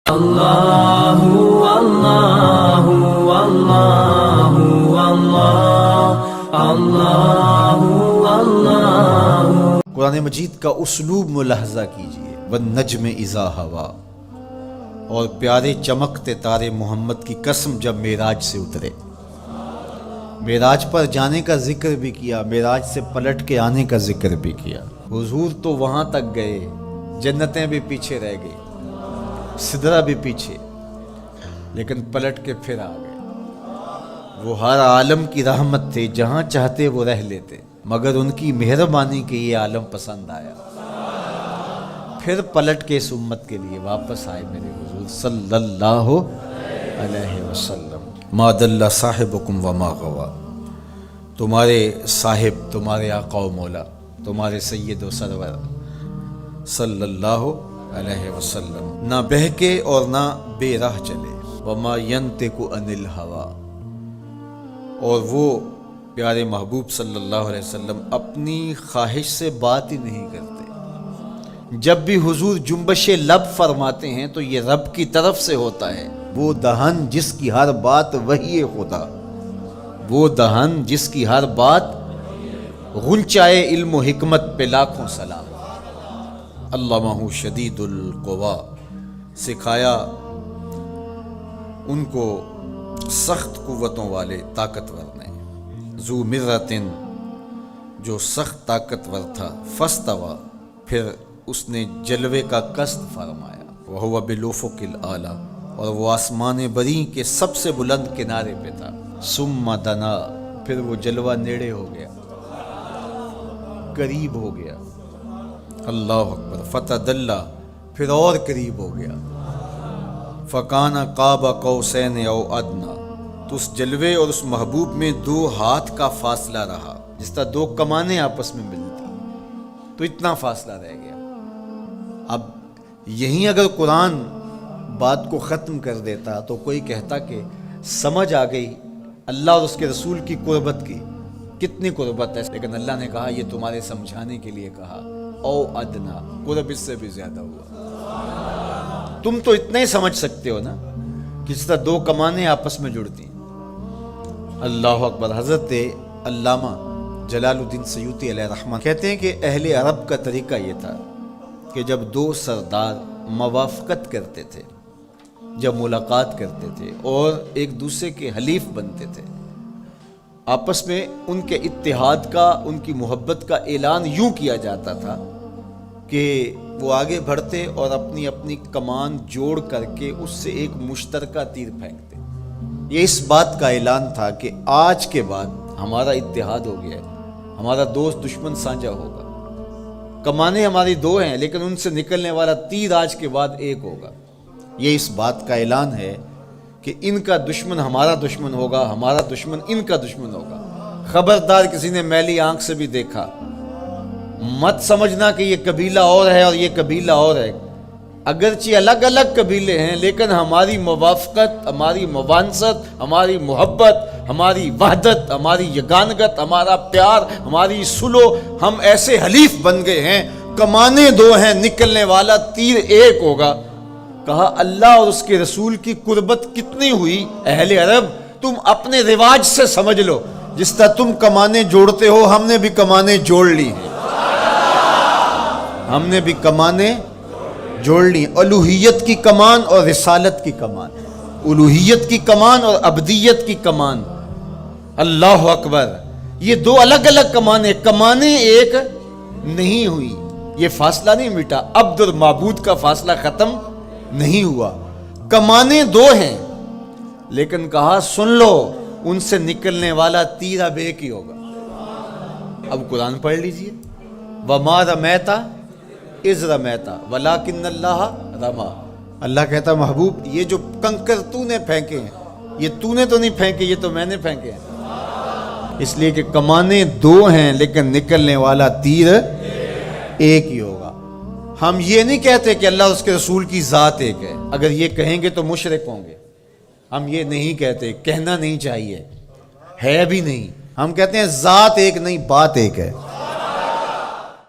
اللہ اللہ اللہ اللہ اللہ۔ قرآن مجید کا اسلوب ملاحظہ کیجئے، والنجم اذا ہوا، اور پیارے چمکتے تارے محمد کی قسم جب معراج سے اترے۔ معراج پر جانے کا ذکر بھی کیا، معراج سے پلٹ کے آنے کا ذکر بھی کیا۔ حضور تو وہاں تک گئے، جنتیں بھی پیچھے رہ گئی، سدرہ بھی پیچھے، لیکن پلٹ کے پھر آ گئے۔ وہ ہر عالم کی رحمت تھے، جہاں چاہتے وہ رہ لیتے، مگر ان کی مہربانی کے یہ عالم پسند آیا، پھر پلٹ کے اس امت کے لیے واپس آئے میرے حضور صلی اللہ علیہ وسلم۔ ما ضل صاحبکم وما غوا، تمہارے صاحب، تمہارے آقا و مولا، تمہارے سید و سرور صلی اللہ علیہ وسلم نہ بہکے اور نہ بے راہ چلے۔ وما ینطق عن الہوا، اور وہ پیارے محبوب صلی اللہ علیہ وسلم اپنی خواہش سے بات ہی نہیں کرتے۔ جب بھی حضور جنبش لب فرماتے ہیں تو یہ رب کی طرف سے ہوتا ہے۔ وہ دہن جس کی ہر بات وحی خدا، وہ دہن جس کی ہر بات غنچائے علم و حکمت پہ لاکھوں سلام۔ علمہ شدید القوا، سکھایا ان کو سخت قوتوں والے طاقتور نے۔ ذو مرتن، جو سخت طاقتور تھا، فاستوی، پھر اس نے جلوے کا قصد فرمایا۔ وہو بالافق الاعلی، اور وہ آسمان بری کے سب سے بلند کنارے پہ تھا۔ ثم دنا، پھر وہ جلوہ نیڑے ہو گیا، قریب ہو گیا۔ اللہ اکبر۔ فتدلی، پھر اور قریب ہو گیا۔ فکان قاب قوسین او ادنی، تو اس جلوے اور اس محبوب میں 2 ہاتھ کا فاصلہ رہا، جس طرح 2 کمانیں آپس میں ملتی، تو اتنا فاصلہ رہ گیا۔ اب یہیں اگر قرآن بات کو ختم کر دیتا تو کوئی کہتا کہ سمجھ آ گئی اللہ اور اس کے رسول کی قربت کی، کتنی قربت ہے، لیکن اللہ نے کہا یہ تمہارے سمجھانے کے لیے کہا۔ او ادنا، قرب اس سے بھی زیادہ ہوا۔ تم تو اتنا ہی سمجھ سکتے ہو نا، کس طرح 2 کمانیں آپس میں جڑتی ہیں۔ اللہ اکبر۔ حضرت علامہ جلال الدین سیوطی علیہ رحمہ کہتے ہیں کہ اہل عرب کا طریقہ یہ تھا کہ جب 2 سردار موافقت کرتے تھے، جب ملاقات کرتے تھے اور ایک دوسرے کے حلیف بنتے تھے، آپس میں ان کے اتحاد کا، ان کی محبت کا اعلان یوں کیا جاتا تھا کہ وہ آگے بڑھتے اور اپنی اپنی کمان جوڑ کر کے اس سے ایک مشترکہ تیر پھینکتے۔ یہ اس بات کا اعلان تھا کہ آج کے بعد ہمارا اتحاد ہو گیا ہے، ہمارا دوست دشمن سانجا ہوگا، کمانیں ہماری 2 ہیں لیکن ان سے نکلنے والا تیر آج کے بعد ایک ہوگا۔ یہ اس بات کا اعلان ہے کہ ان کا دشمن ہمارا دشمن ہوگا، ہمارا دشمن ان کا دشمن ہوگا۔ خبردار کسی نے میلی آنکھ سے بھی دیکھا، مت سمجھنا کہ یہ قبیلہ اور ہے اور یہ قبیلہ اور ہے۔ اگرچہ الگ الگ قبیلے ہیں لیکن ہماری موافقت، ہماری موانست، ہماری محبت، ہماری وحدت، ہماری یگانگت، ہمارا پیار، ہماری سلو، ہم ایسے حلیف بن گئے ہیں، کمانیں 2 ہیں، نکلنے والا تیر ایک ہوگا۔ کہا اللہ اور اس کے رسول کی قربت کتنی ہوئی اہل عرب، تم اپنے رواج سے سمجھ لو، جس طرح تم کمانیں جوڑتے ہو ہم نے بھی کمانیں جوڑ لی ہیں، ہم نے بھی کمانیں جوڑ لی، الوہیت کی کمان اور رسالت کی کمان، الوہیت کی کمان اور عبدیت کی کمان۔ اللہ اکبر۔ یہ 2 الگ الگ کمانیں ایک نہیں ہوئی، یہ فاصلہ نہیں مٹا، عبد اور معبود کا فاصلہ ختم نہیں ہوا، کمانیں 2 ہیں، لیکن کہا سن لو ان سے نکلنے والا تیر اب ایک ہی ہوگا۔ اب قرآن پڑھ لیجئے، وَمَا رَمَيْتَ اِذْ رَمَيْتَ وَلَٰكِنَّ اللَّهَ رَمَىٰ۔ اللہ کہتا محبوب یہ جو کنکر تو نے پھینکے ہیں، یہ تو نے تو نہیں پھینکے، یہ تو میں نے پھینکے ہیں، اس لیے کہ کمانیں 2 ہیں لیکن نکلنے والا تیر ایک ہی ہوگا۔ ہم یہ نہیں کہتے کہ اللہ اور اس کے رسول کی ذات ایک ہے، اگر یہ کہیں گے تو مشرک ہوں گے، ہم یہ نہیں کہتے، کہنا نہیں چاہیے، ہے بھی نہیں، ہم کہتے ہیں ذات ایک نہیں، بات ایک ہے۔